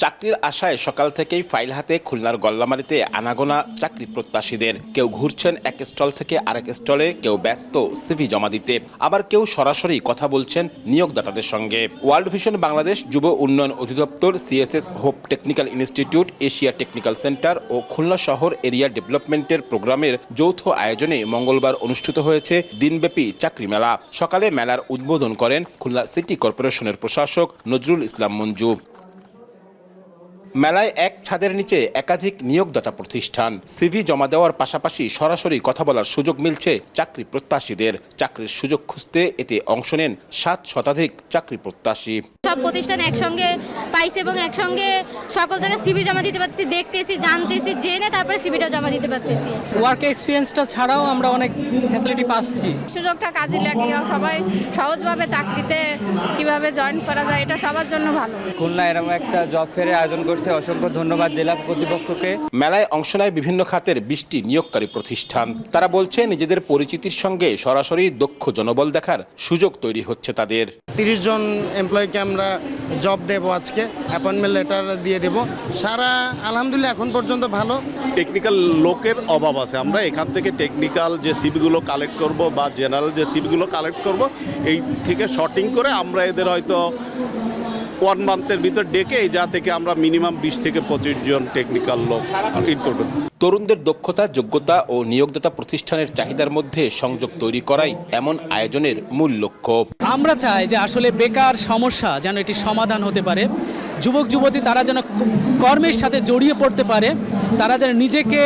চাকরির আশায় সকাল থেকেই ফাইল হাতে খুলনার গল্লামারীতে আনাগোনা চাকরি প্রত্যাশীদের। কেউ ঘুরছেন এক স্টল থেকে আরেক স্টলে, কেউ ব্যস্ত সিভি জমা দিতে, আবার কেউ সরাসরি কথা বলছেন নিয়োগদাতাদের সঙ্গে। ওয়ার্ল্ড ভিশন বাংলাদেশ, যুব উন্নয়ন অধিদপ্তর, CSS hope technical institute, Asia technical centre ও খুলনা শহর এরিয়া ডেভেলপমেন্টের প্রোগ্রামের যৌথ আয়োজনে মঙ্গলবার অনুষ্ঠিত হয়েছে দিনব্যাপী চাকরি মেলা। সকালে মেলার উদ্বোধন করেন খুলনা সিটি কর্পোরেশনের প্রশাসক নজরুল ইসলাম মঞ্জু। মেলায় এক ছাদের নিচে একাধিক নিয়োগদাতা প্রতিষ্ঠান। সিভি জমা দেওয়ার পাশাপাশি সরাসরি কথা বলার সুযোগ মিলছে চাকরি প্রত্যাশীদের। চাকরির সুযোগ খুঁজতে এতে অংশ নেন 7 শতাধিক চাকরি প্রত্যাশী। সব প্রতিষ্ঠান একসঙ্গে পাইছে এবং একসঙ্গে সকল জায়গায় সিভি জমা দিতে পারতেছি, দেখতেছি, জানতেছি, জেনে তারপরে সিভিটা জমা দিতে পারতেছি। ওয়ার্ক এক্সপিরিয়েন্সটা ছাড়াও আমরা অনেক ফ্যাসিলিটি পাচ্ছি। সুযোগটা কাজে লাগিয়ে সবাই সহজভাবে চাকরিতে কিভাবে জয়েন করা যায়, এটা সবার জন্য ভালো। খুলনা এরকম একটা জব ফেয়ারের আয়োজন করছে, অসংখ্য ধন্যবাদ জেলা কর্তৃপক্ষকে। মেলায় অংশ নেয় বিভিন্ন খাতের 20টি নিয়োগকারী প্রতিষ্ঠান। তারা বলছে নিজেদের পরিচিতির সঙ্গে সরাসরি দক্ষ জনবল দেখার সুযোগ তৈরি হচ্ছে তাদের। 30 জন এমপ্লয়িকে আমরা জব দেব, আজকে অ্যাপয়েন্টমেন্ট লেটার দিয়ে দেব। সারা আলহামদুলিল্লাহ এখন পর্যন্ত ভালো। টেকনিক্যাল লোকের অভাব আছে। আমরা এখান থেকে টেকনিক্যাল যে সিভিগুলো কালেক্ট করব বা জেনারেল যে সিভিগুলো কালেক্ট করব, এই থেকে শর্টিং করে আমরা এদের হয়তো 1 মান্থের ভিতর ডেকে এই যা থেকে আমরা মিনিমাম 20 থেকে 25 জন টেকনিক্যাল লোক ইন করব। তরুণদের দক্ষতা, যোগ্যতা ও নিয়োগদাতা প্রতিষ্ঠানের চাহিদার মধ্যে সংযোগ তৈরি করাই এমন আয়োজনের মূল লক্ষ্য। আমরা চাই যে আসলে বেকার সমস্যা যেন এটি সমাধান হতে পারে। যুবক যুবতী তারা যেন কর্মের সাথে জড়িয়ে পড়তে পারে, তারা যেন নিজেকে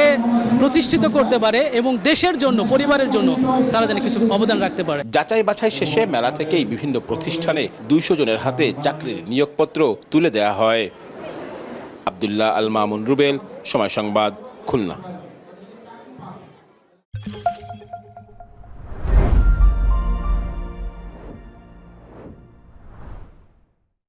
প্রতিষ্ঠিত করতে পারে এবং দেশের জন্য, পরিবারের জন্য তারা যেন কিছু অবদান রাখতে পারে। যাচাই বাছাই শেষে মেলা থেকেই বিভিন্ন প্রতিষ্ঠানে 200 জনের হাতে চাকরির নিয়োগপত্র তুলে দেওয়া হয়। আব্দুল্লাহ আল মামুন রুবেল, সময় সংবাদ, খুলনা।